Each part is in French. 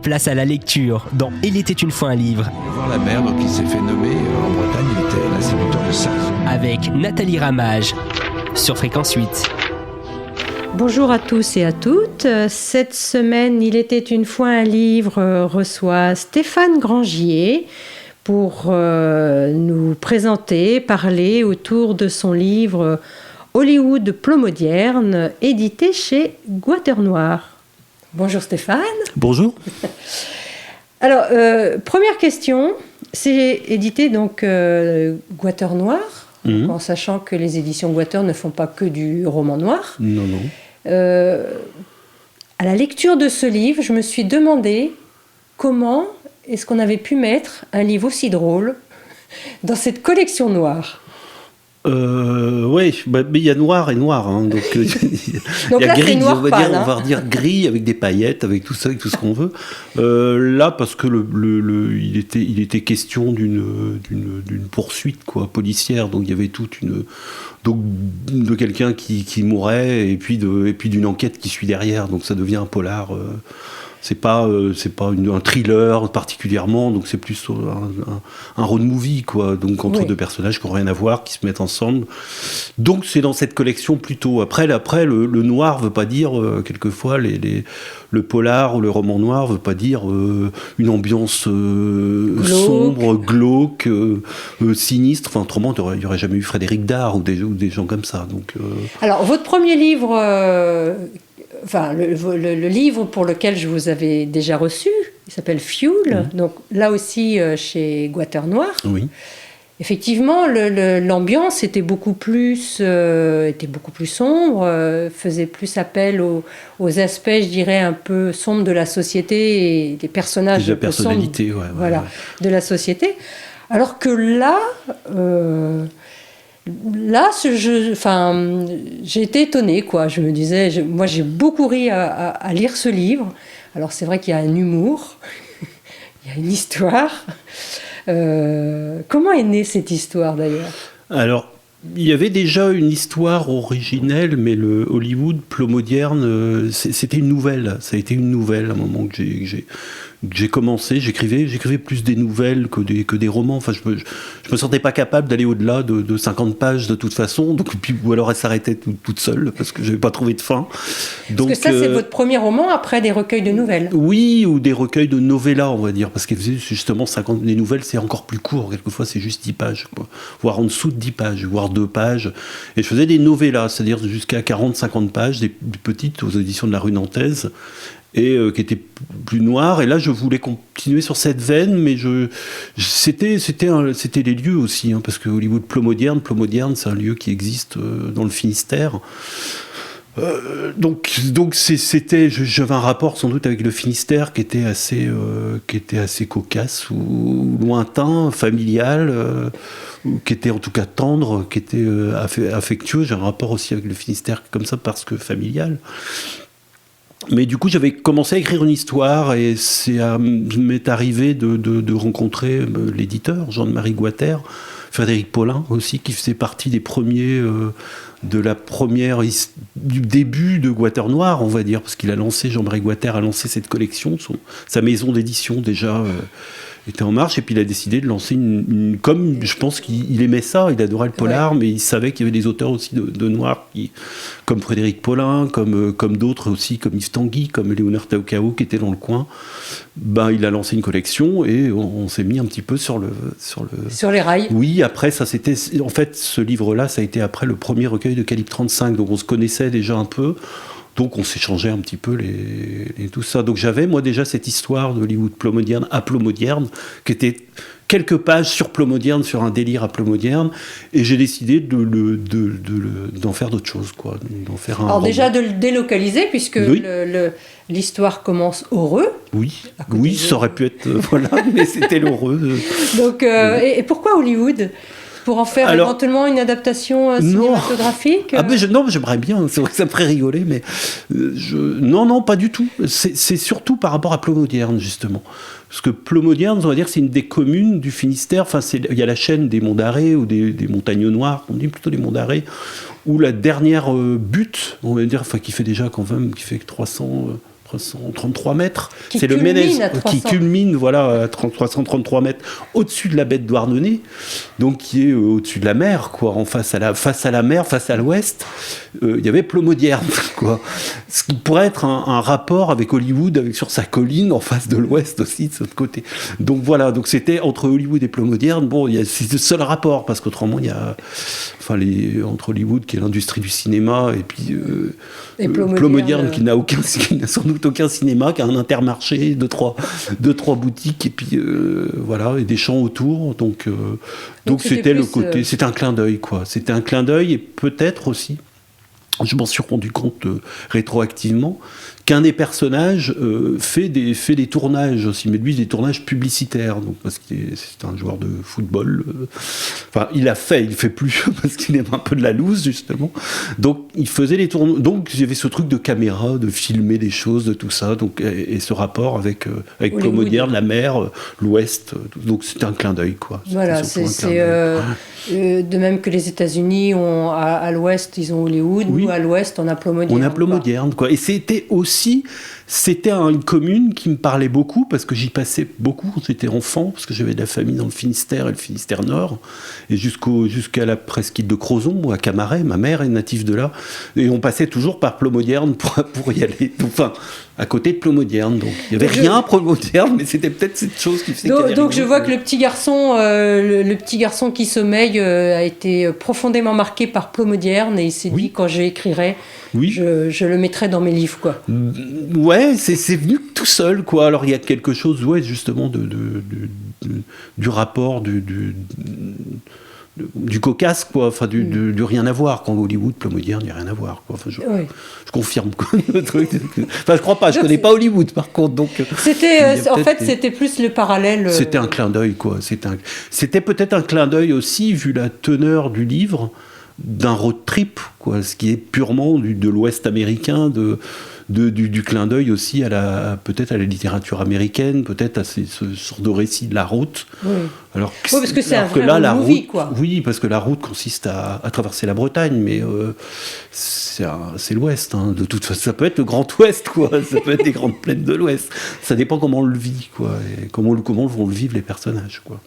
Place à la lecture dans Il était une fois un livre. Voir la mer, donc il s'est fait nommer en Bretagne, il était l'instituteur de Sars. Avec Nathalie Ramage sur Fréquence 8. Bonjour à tous et à toutes. Cette semaine, Il était une fois un livre reçoit Stéphane Grangier pour nous présenter, parler autour de son livre Hollywood Plot moderne, édité chez Gouater-Noir. Bonjour Stéphane. Bonjour. Alors, première question, c'est édité donc Gouater-Noir, en sachant que les éditions Gouater ne font pas que du roman noir. Non. À la lecture de ce livre, je me suis demandé comment est-ce qu'on avait pu mettre un livre aussi drôle dans cette collection noire. Oui, mais il y a noir et noir. Hein, donc il donc y a là, gris, c'est noir on pâle, va dire gris avec des paillettes, avec tout ça, avec tout ce qu'on veut. Là, parce que il était question d'une poursuite policière, donc il y avait de quelqu'un qui mourait et puis d'une enquête qui suit derrière, donc ça devient un polar. C'est pas un thriller particulièrement, donc c'est plus un road movie, donc entre deux personnages qui n'ont rien à voir, qui se mettent ensemble. Donc c'est dans cette collection plutôt. Après le noir veut pas dire, quelquefois, le polar ou le roman noir veut pas dire une ambiance sombre, glauque, sinistre. Enfin, autrement, il n'y aurait jamais eu Frédéric Dard ou des gens comme ça. Donc, Alors, votre premier livre... le livre pour lequel je vous avais déjà reçu, il s'appelle Fuel, donc là aussi chez Gouater-Noir. Oui. Effectivement, l'ambiance était beaucoup plus sombre, faisait plus appel aux aspects, je dirais, un peu sombres de la société et des personnages de la personnalité, de la société. Alors que là... j'ai été étonnée, Je me disais, moi j'ai beaucoup ri à lire ce livre. Alors c'est vrai qu'il y a un humour, il y a une histoire. Comment est née cette histoire d'ailleurs ? Alors, il y avait déjà une histoire originelle, mais le Hollywood Plot moderne, c'était une nouvelle. Ça a été une nouvelle à un moment que j'ai commencé. J'écrivais plus des nouvelles que des romans. Enfin, je me sentais pas capable d'aller au-delà de 50 pages de toute façon. Donc, ou alors elle s'arrêtait toute seule parce que j'avais pas trouvé de fin. Donc, parce que ça, c'est votre premier roman après des recueils de nouvelles. Oui, ou des recueils de novellas, on va dire, parce qu'elle faisait justement 50. Les nouvelles, c'est encore plus court. Quelquefois, c'est juste 10 pages, voire en dessous de 10 pages, voire 2 pages. Et je faisais des novellas, c'est-à-dire jusqu'à 40-50 pages, des petites aux éditions de la Rue Nantaise. Et qui était plus noir, et là je voulais continuer sur cette veine, mais c'était les lieux aussi, parce que Hollywood Plot moderne, c'est un lieu qui existe dans le Finistère. Donc j'avais un rapport sans doute avec le Finistère qui était assez cocasse ou lointain, familial, qui était en tout cas tendre, qui était affectueux. J'ai un rapport aussi avec le Finistère comme ça parce que familial. Mais du coup, j'avais commencé à écrire une histoire et m'est arrivé de rencontrer l'éditeur, Jean-Marie Gouater, Frédéric Paulin aussi, qui faisait partie des premiers, du début de Gouater-Noir, on va dire, parce qu'il a lancé, Jean-Marie Gouater a lancé cette collection, sa maison d'édition déjà était en marche, et puis il a décidé de lancer comme je pense qu'il aimait ça, il adorait le polar, mais il savait qu'il y avait des auteurs aussi de noir, comme Frédéric Paulin, comme d'autres aussi, comme Yves Tanguy, comme Léonard Taokao, qui était dans le coin. Il a lancé une collection, et on s'est mis un petit peu sur les rails. Oui, après, ça c'était... En fait, ce livre-là, ça a été après le premier recueil de Calibre 35, donc on se connaissait déjà un peu. Donc on s'échangeait un petit peu tout ça. Donc j'avais moi déjà cette histoire de Hollywood Plot moderne à Plot moderne, qui était quelques pages sur Plot moderne, sur un délire à Plot moderne, et j'ai décidé d'en faire d'autres choses, d'en faire un Alors roman. déjà de le délocaliser, puisque l'histoire commence heureux. Oui, ça aurait pu être mais c'était l'heureux. Donc et pourquoi Hollywood ? Pour en faire éventuellement une adaptation cinématographique ? Non, j'aimerais bien, c'est vrai que ça me ferait rigoler, mais non, pas du tout. C'est surtout par rapport à Plot moderne, justement. Parce que Plot moderne, on va dire, c'est une des communes du Finistère. Enfin, il y a la chaîne des Monts d'Arrée ou des Montagnes Noires, on dit plutôt les Monts d'Arrée, où la dernière butte, on va dire, qui fait déjà quand même, qui fait 300 333 mètres. Qui C'est le culmine Ménez à 300. qui culmine à 333 mètres au-dessus de la baie de Douarnenez, donc qui est au-dessus de la mer, quoi, face à la mer, face à l'ouest. Il y avait Plomodiern, quoi. Ce qui pourrait être un rapport avec Hollywood, sur sa colline en face de l'ouest aussi, de ce côté. Donc voilà, donc c'était entre Hollywood et Plomodiern. Bon, c'est le seul rapport, parce qu'autrement, il y a... entre Hollywood, qui est l'industrie du cinéma, et puis Plomodiern, qui n'a sans doute aucun cinéma, qui a un intermarché, deux, trois boutiques, et puis et des champs autour. Donc c'était le côté, c'était un clin d'œil, quoi. C'était un clin d'œil, et peut-être aussi, je m'en suis rendu compte rétroactivement, qu'un des personnages fait des tournages aussi, mais lui des tournages publicitaires, donc parce que c'est un joueur de football. Il fait plus parce qu'il aime un peu de la loose, justement. Donc il faisait les tournages. Donc il y avait ce truc de caméra, de filmer des choses, de tout ça, donc et ce rapport avec Plomodiern, la mer, l'Ouest. Donc c'était un clin d'œil, quoi. Voilà, de même que les États-Unis ont à l'Ouest, ils ont Hollywood. Oui. Nous à l'Ouest, on a Plomodiern. On a Plomodiern, quoi. Et c'était une commune qui me parlait beaucoup, parce que j'y passais beaucoup quand j'étais enfant, parce que j'avais de la famille dans le Finistère et le Finistère Nord, et jusqu'à la presqu'île de Crozon, ou à Camaret. Ma mère est native de là, et on passait toujours par Plomodiern pour y aller. Enfin, à côté de Plomodiern. Donc il n'y avait rien à Plomodiern, mais c'était peut-être cette chose qui faisait. Donc je vois que le petit garçon qui sommeille a été profondément marqué par Plomodiern, et il s'est dit, quand j'écrirai, je le mettrai dans mes livres, quoi. Ouais, c'est venu tout seul, quoi. Alors il y a quelque chose, justement, du rapport du cocasse, quoi. Enfin, du rien à voir. Quand Hollywood, Plomodiern, il n'y a rien à voir, quoi. Enfin, je confirme, quoi, le truc. Enfin, je crois pas. Je connais pas Hollywood, par contre. Donc c'était plus le parallèle. C'était un clin d'œil, quoi. C'était peut-être un clin d'œil aussi, vu la teneur du livre, d'un road trip, quoi. Ce qui est purement de l'Ouest américain, du clin d'œil aussi peut-être à la littérature américaine, peut-être à ce genre de récit de la route. Oui. Parce que c'est un vrai movie, quoi. Oui, parce que la route consiste à traverser la Bretagne, mais c'est l'Ouest, hein. De toute façon, ça peut être le Grand Ouest, quoi. Ça peut être les grandes plaines de l'Ouest. Ça dépend comment on le vit, quoi, et comment vont le vivre les personnages, quoi.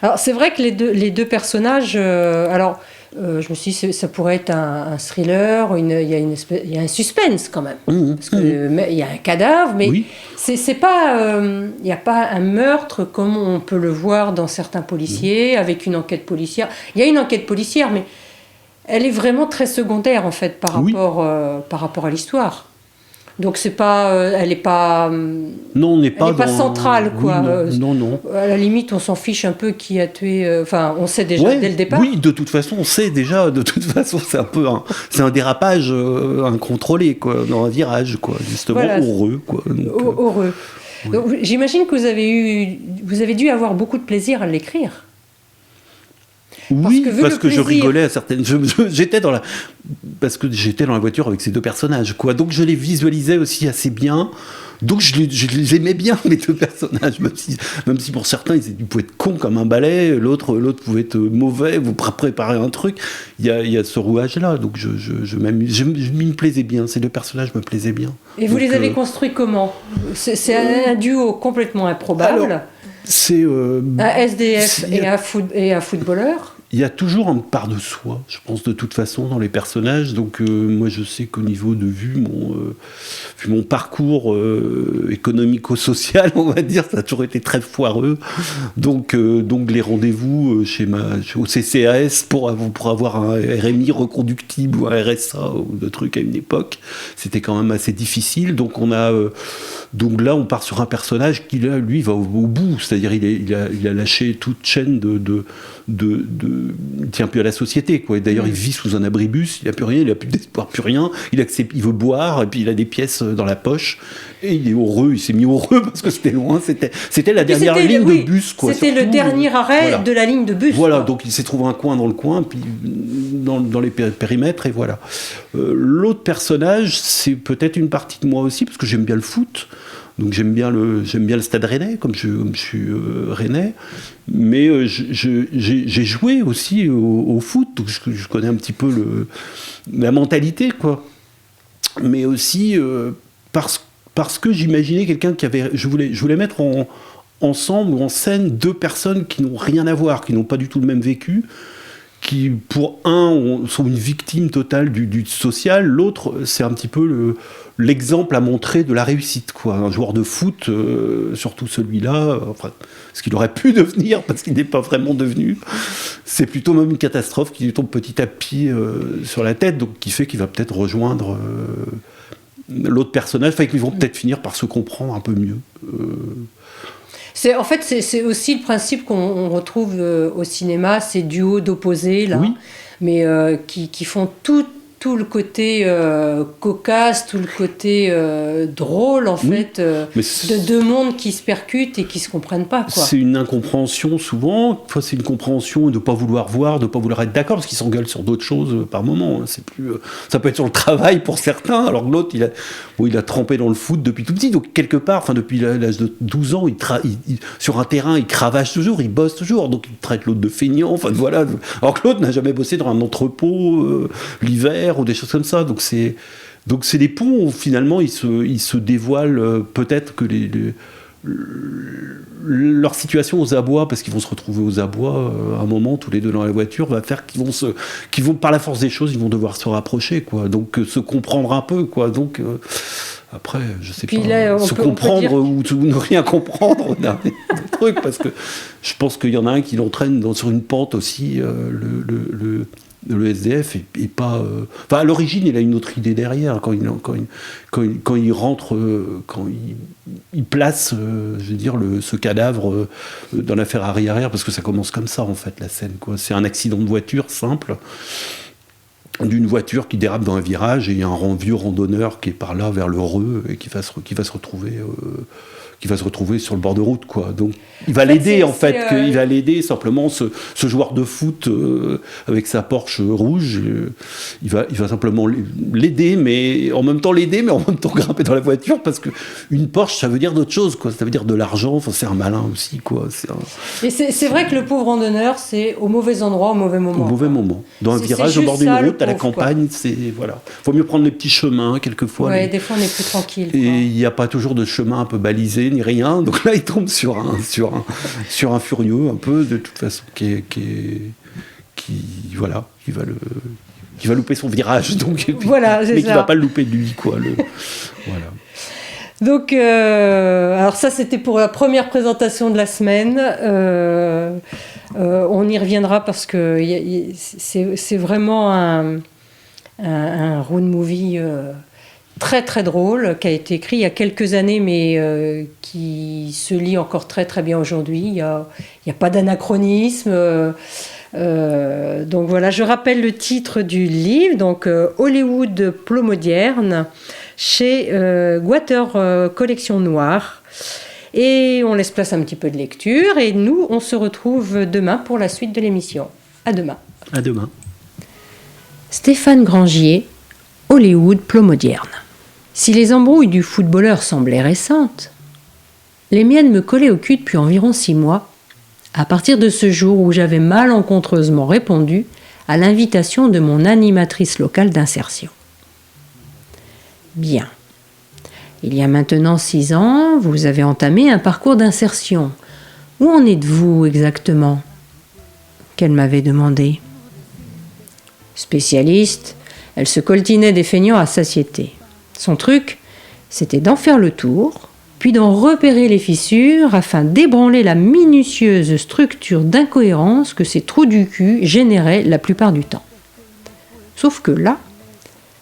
Alors c'est vrai que les deux personnages, je me suis dit, ça pourrait être un thriller, il y a un suspense quand même, parce que il y a un cadavre, mais c'est pas, il n'y a pas un meurtre comme on peut le voir dans certains policiers, avec une enquête policière. Il y a une enquête policière, mais elle est vraiment très secondaire, en fait, par rapport à l'histoire. Donc elle n'est pas, pas centrale, quoi. Non. À la limite, on s'en fiche un peu qui a tué. On sait déjà dès le départ. Oui, de toute façon, on sait déjà. De toute façon, c'est un dérapage incontrôlé, quoi, dans un virage, quoi, justement, heureux, quoi. Heureux. Ouais. Donc, j'imagine que vous avez dû avoir beaucoup de plaisir à l'écrire. Oui, parce que je rigolais à certaines. Parce que j'étais dans la voiture avec ces deux personnages, quoi. Donc je les visualisais aussi assez bien. Donc je les aimais bien, les deux personnages, même si pour certains ils pouvaient être cons comme un balai, l'autre pouvait être mauvais, vous préparer un truc. Il y a ce rouage-là, donc je m'y plaisais bien. Ces deux personnages me plaisaient bien. Et vous les avez construits comment ? C'est un duo complètement improbable. Alors, c'est un SDF et un footballeur. Il y a toujours une part de soi, je pense, de toute façon, dans les personnages. Donc, moi, je sais qu'au niveau de vu mon parcours économico-social, on va dire, ça a toujours été très foireux. Donc les rendez-vous au CCAS pour avoir un RMI reconductible ou un RSA ou de trucs à une époque, c'était quand même assez difficile. Donc, donc là, on part sur un personnage qui, là, lui, va au bout. C'est-à-dire, il a lâché toute chaîne il tient plus à la société, quoi. Et d'ailleurs, il vit sous un abribus, il n'a plus rien, il n'a plus d'espoir, plus rien. Il veut boire, et puis il a des pièces dans la poche. Et il est heureux, il s'est mis heureux parce que c'était loin. C'était la dernière ligne de bus, quoi. C'était le dernier arrêt de la ligne de bus. Voilà, donc il s'est trouvé un coin dans le coin, puis dans les périmètres, et voilà. L'autre personnage, c'est peut-être une partie de moi aussi, parce que j'aime bien le foot. Donc j'aime bien le Stade Rennais, comme je suis rennais, mais j'ai joué aussi au foot, donc je connais un petit peu la mentalité, quoi. Mais aussi parce que j'imaginais quelqu'un qui avait... Je voulais mettre ensemble ou en scène deux personnes qui n'ont rien à voir, qui n'ont pas du tout le même vécu, qui, pour un, sont une victime totale du social, l'autre, c'est un petit peu l'exemple à montrer de la réussite, quoi. Un joueur de foot, surtout celui-là, enfin, ce qu'il aurait pu devenir, parce qu'il n'est pas vraiment devenu, c'est plutôt même une catastrophe qui lui tombe petit à petit sur la tête, donc qui fait qu'il va peut-être rejoindre l'autre personnage, enfin, qu'ils vont peut-être finir par se comprendre un peu mieux. En fait, c'est aussi le principe qu'on retrouve au cinéma, ces duos d'opposés, là, Oui. mais qui font tout le côté cocasse, tout le côté drôle, en fait, de deux mondes qui se percutent et qui ne se comprennent pas, quoi. C'est une incompréhension souvent, enfin, c'est une compréhension de ne pas vouloir voir, de ne pas vouloir être d'accord, parce qu'ils s'engueulent sur d'autres choses par moment. C'est plus, ça peut être sur le travail pour certains, alors que l'autre, il a trempé dans le foot depuis tout petit, donc quelque part, enfin, depuis l'âge de 12 ans, sur un terrain, il cravache toujours, il bosse toujours, donc il traite l'autre de feignant, enfin voilà, alors que l'autre n'a jamais bossé dans un entrepôt l'hiver, ou des choses comme ça, donc c'est des ponts où finalement ils se dévoilent, peut-être que leur situation aux abois, parce qu'ils vont se retrouver aux abois à un moment tous les deux dans la voiture, va faire qu'ils vont par la force des choses, ils vont devoir se rapprocher, quoi, donc se comprendre un peu, quoi, donc après je sais Puis pas, là, se comprendre ou ne rien comprendre d'un truc, parce que je pense qu'il y en a un qui l'entraîne sur une pente aussi, le SDF est pas... Enfin, à l'origine, il a une autre idée derrière. Quand il rentre, quand il place, je veux dire, ce cadavre dans la Ferrari arrière, parce que ça commence comme ça, en fait, la scène, quoi. C'est un accident de voiture simple, d'une voiture qui dérape dans un virage, et il y a un vieux randonneur qui est par là, vers le Reux, et qui va se retrouver sur le bord de route, quoi. Donc il va l'aider, en fait, il va l'aider simplement, ce joueur de foot avec sa Porsche rouge, il va simplement l'aider, mais en même temps grimper dans la voiture, parce que une Porsche, ça veut dire d'autres choses, quoi. Ça veut dire de l'argent, enfin, c'est un malin aussi, quoi. Et c'est vrai que le pauvre randonneur, c'est au mauvais endroit, au mauvais moment. Au mauvais moment. Dans un virage au bord d'une route, à la campagne, voilà. Faut mieux prendre les petits chemins, quelquefois. Ouais, des fois on est plus tranquille, quoi. Et il n'y a pas toujours de chemin un peu balisé, ni rien. Donc là, il tombe sur un furieux, un peu, de toute façon, qui va louper son virage. Donc, voilà, c'est mais ça. qui ne va pas le louper de lui, quoi. Voilà. Donc, alors ça, c'était pour la première présentation de la semaine. On y reviendra parce que c'est vraiment un road movie très très drôle, qui a été écrit il y a quelques années, mais qui se lit encore très très bien aujourd'hui. Il y a pas d'anachronisme. Donc voilà, je rappelle le titre du livre, donc Hollywood Plot moderne, chez Guater Collection Noire. Et on laisse place à un petit peu de lecture, et nous, on se retrouve demain pour la suite de l'émission. À demain. À demain. Stéphane Grangier, Hollywood Plot moderne. Si les embrouilles du footballeur semblaient récentes, les miennes me collaient au cul depuis environ 6 mois, à partir de ce jour où j'avais malencontreusement répondu à l'invitation de mon animatrice locale d'insertion. Bien. Il y a maintenant 6 ans, vous avez entamé un parcours d'insertion. Où en êtes-vous exactement ? Qu'elle m'avait demandé. Spécialiste, elle se coltinait des feignants à satiété. Son truc, c'était d'en faire le tour, puis d'en repérer les fissures afin d'ébranler la minutieuse structure d'incohérence que ces trous du cul généraient la plupart du temps. Sauf que là,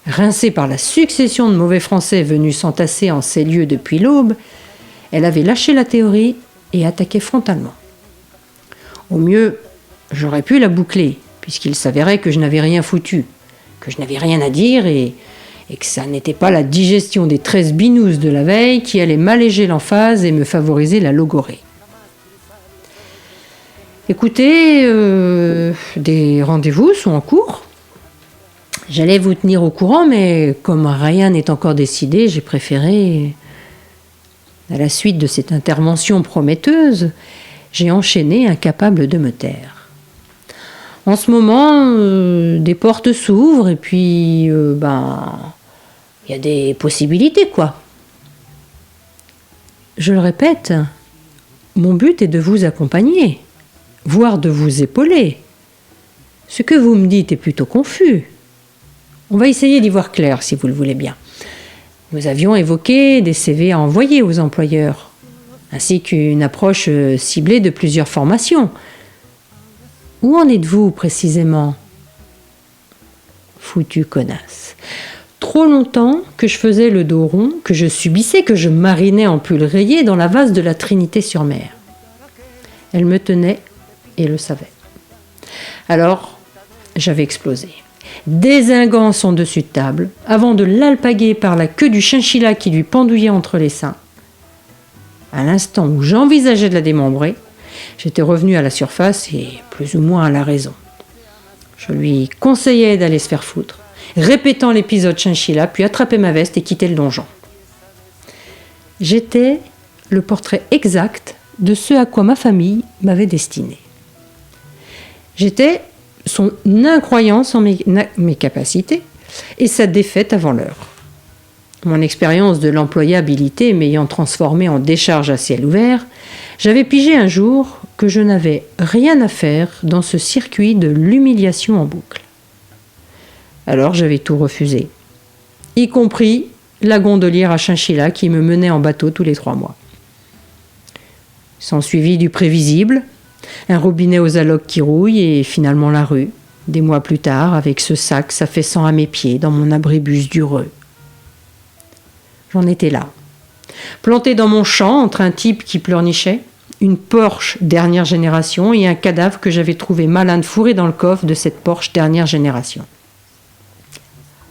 rincée par la succession de mauvais français venus s'entasser en ces lieux depuis l'aube, elle avait lâché la théorie et attaqué frontalement. Au mieux, j'aurais pu la boucler, puisqu'il s'avérait que je n'avais rien foutu, que je n'avais rien à dire et que ça n'était pas la digestion des 13 binous de la veille qui allait m'alléger l'emphase et me favoriser la logorée. Écoutez, des rendez-vous sont en cours. J'allais vous tenir au courant, mais comme rien n'est encore décidé, j'ai préféré, à la suite de cette intervention prometteuse, j'ai enchaîné, incapable de me taire. En ce moment, des portes s'ouvrent et puis, il y a des possibilités, quoi. je le répète, mon but est de vous accompagner, voire de vous épauler. Ce que vous me dites est plutôt confus. On va essayer d'y voir clair, si vous le voulez bien. Nous avions évoqué des CV à envoyer aux employeurs, ainsi qu'une approche ciblée de plusieurs formations. Où en êtes-vous précisément ? Foutu connasse. Trop longtemps que je faisais le dos rond, que je subissais, que je marinais en pull rayé dans la vase de la Trinité-sur-Mer. Elle me tenait et le savait. Alors, j'avais explosé. Dézinguant son dessus de table, avant de l'alpaguer par la queue du chinchilla qui lui pendouillait entre les seins. À l'instant où j'envisageais de la démembrer, j'étais revenu à la surface et plus ou moins à la raison. Je lui conseillais d'aller se faire foutre, répétant l'épisode chinchilla, puis attraper ma veste et quitter le donjon. J'étais le portrait exact de ce à quoi ma famille m'avait destiné. J'étais son incroyance en mes capacités et sa défaite avant l'heure. Mon expérience de l'employabilité m'ayant transformé en décharge à ciel ouvert, j'avais pigé un jour que je n'avais rien à faire dans ce circuit de l'humiliation en boucle. Alors j'avais tout refusé, y compris la gondolière à chinchilla qui me menait en bateau tous les 3 mois. S'ensuivit du prévisible, un robinet aux allocs qui rouille et finalement la rue, des mois plus tard, avec ce sac s'affaissant à mes pieds dans mon abribus dureux. J'en étais là, planté dans mon champ entre un type qui pleurnichait, une Porsche dernière génération et un cadavre que j'avais trouvé malin de fourrer dans le coffre de cette Porsche dernière génération.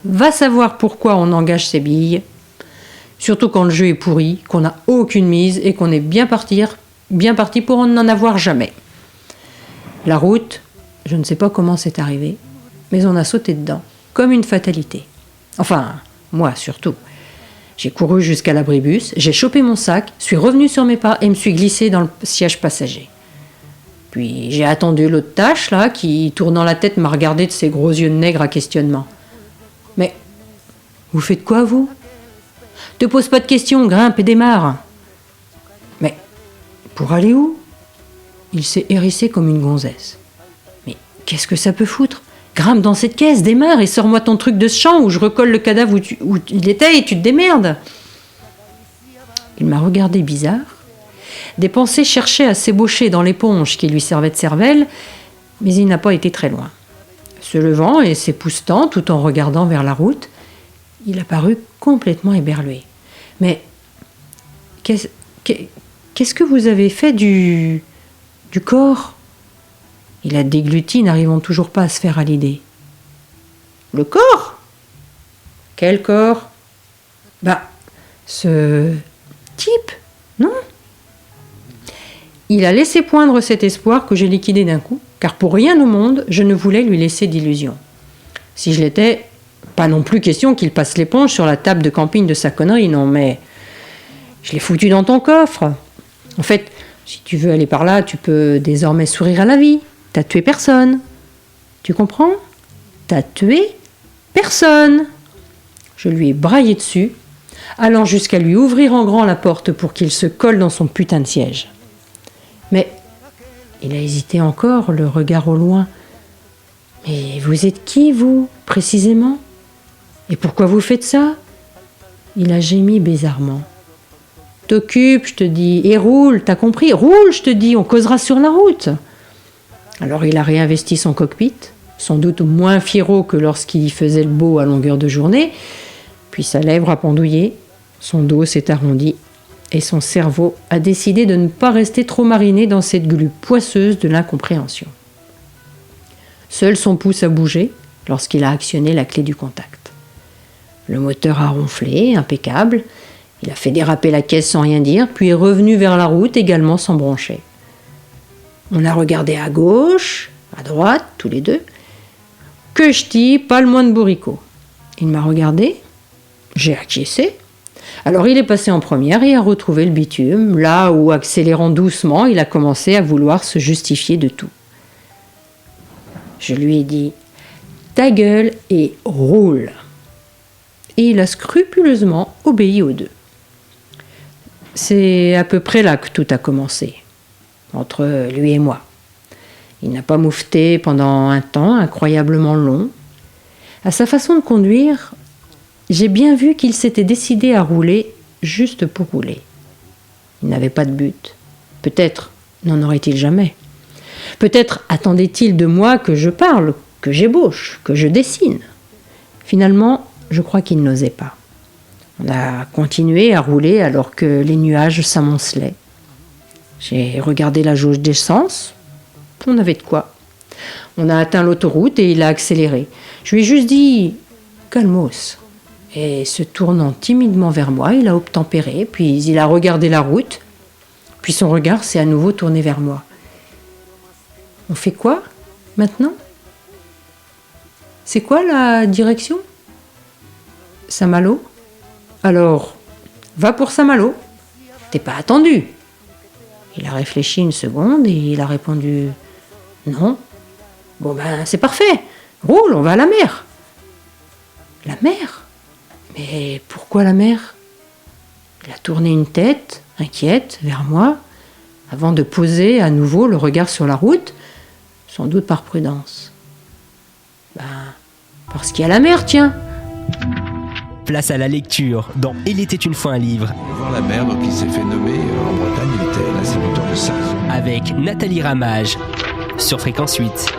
Va savoir pourquoi on engage ses billes, surtout quand le jeu est pourri, qu'on n'a aucune mise et qu'on est bien parti pour n'en avoir jamais. La route, je ne sais pas comment c'est arrivé, mais on a sauté dedans, comme une fatalité. Enfin, moi surtout. J'ai couru jusqu'à l'abribus, j'ai chopé mon sac, suis revenu sur mes pas et me suis glissé dans le siège passager. Puis j'ai attendu l'autre tâche, là, qui, tournant la tête, m'a regardé de ses gros yeux de nègre à questionnement. « Mais, vous faites quoi, vous ? Te pose pas de questions, grimpe et démarre. » « Mais, pour aller où ? » Il s'est hérissé comme une gonzesse. « Mais qu'est-ce que ça peut foutre ? Grimpe dans cette caisse, démarre et sors-moi ton truc de ce champ où je recolle le cadavre où il était et tu te démerdes. » Il m'a regardé bizarre. Des pensées cherchaient à s'ébaucher dans l'éponge qui lui servait de cervelle, mais il n'a pas été très loin. Se levant et s'époussetant tout en regardant vers la route, il apparut complètement éberlué. « Mais qu'est-ce que vous avez fait du corps ?» Il a dégluti, n'arrivant toujours pas à se faire à l'idée. « Le corps ? Quel corps ? Ce type, non ?» Il a laissé poindre cet espoir que j'ai liquidé d'un coup, car pour rien au monde, je ne voulais lui laisser d'illusion. Si je l'étais, pas non plus question qu'il passe l'éponge sur la table de camping de sa connerie, non, mais je l'ai foutu dans ton coffre. En fait, si tu veux aller par là, tu peux désormais sourire à la vie. T'as tué personne. Tu comprends ? T'as tué personne. Je lui ai braillé dessus, allant jusqu'à lui ouvrir en grand la porte pour qu'il se colle dans son putain de siège. Mais il a hésité encore, le regard au loin. « Mais vous êtes qui, vous, précisément ? Et pourquoi vous faites ça ?» Il a gémi bizarrement. « T'occupe, je te dis, et roule, t'as compris ? Roule, je te dis, on causera sur la route !» Alors il a réinvesti son cockpit, sans doute moins fiero que lorsqu'il faisait le beau à longueur de journée, puis sa lèvre a pendouillé, son dos s'est arrondi, et son cerveau a décidé de ne pas rester trop mariné dans cette glu poisseuse de l'incompréhension. Seul son pouce a bougé lorsqu'il a actionné la clé du contact. Le moteur a ronflé, impeccable, il a fait déraper la caisse sans rien dire, puis est revenu vers la route également sans broncher. On a regardé à gauche, à droite, tous les deux. Que je dis, pas le moins de bourricot. Il m'a regardé, j'ai acquiescé. Alors il est passé en première et a retrouvé le bitume, là où, accélérant doucement, il a commencé à vouloir se justifier de tout. Je lui ai dit « Ta gueule et roule !» Et il a scrupuleusement obéi aux deux. C'est à peu près là que tout a commencé, entre lui et moi. Il n'a pas moufté pendant un temps incroyablement long. À sa façon de conduire, j'ai bien vu qu'il s'était décidé à rouler juste pour rouler. Il n'avait pas de but. Peut-être n'en aurait-il jamais. Peut-être attendait-il de moi que je parle, que j'ébauche, que je dessine. Finalement, je crois qu'il n'osait pas. On a continué à rouler alors que les nuages s'amoncelaient. J'ai regardé la jauge d'essence. On avait de quoi. On a atteint l'autoroute et il a accéléré. Je lui ai juste dit « Calmos ». Et se tournant timidement vers moi, il a obtempéré, puis il a regardé la route, puis son regard s'est à nouveau tourné vers moi. « On fait quoi maintenant ? C'est quoi la direction ? Saint-Malo ? Alors, va pour Saint-Malo. T'es pas attendu. » Il a réfléchi une seconde et il a répondu « Non. » Bon ben, c'est parfait. Roule, on va à la mer. La mer ? Mais pourquoi la mer ? Il a tourné une tête, inquiète, vers moi, avant de poser à nouveau le regard sur la route, sans doute par prudence. Ben, parce qu'il y a la mer, tiens. Place à la lecture dans Il était une fois un livre. Voir la mer, donc il s'est fait nommer en Bretagne, il était l'instituteur de Sars. Avec Nathalie Ramage sur Fréquence 8.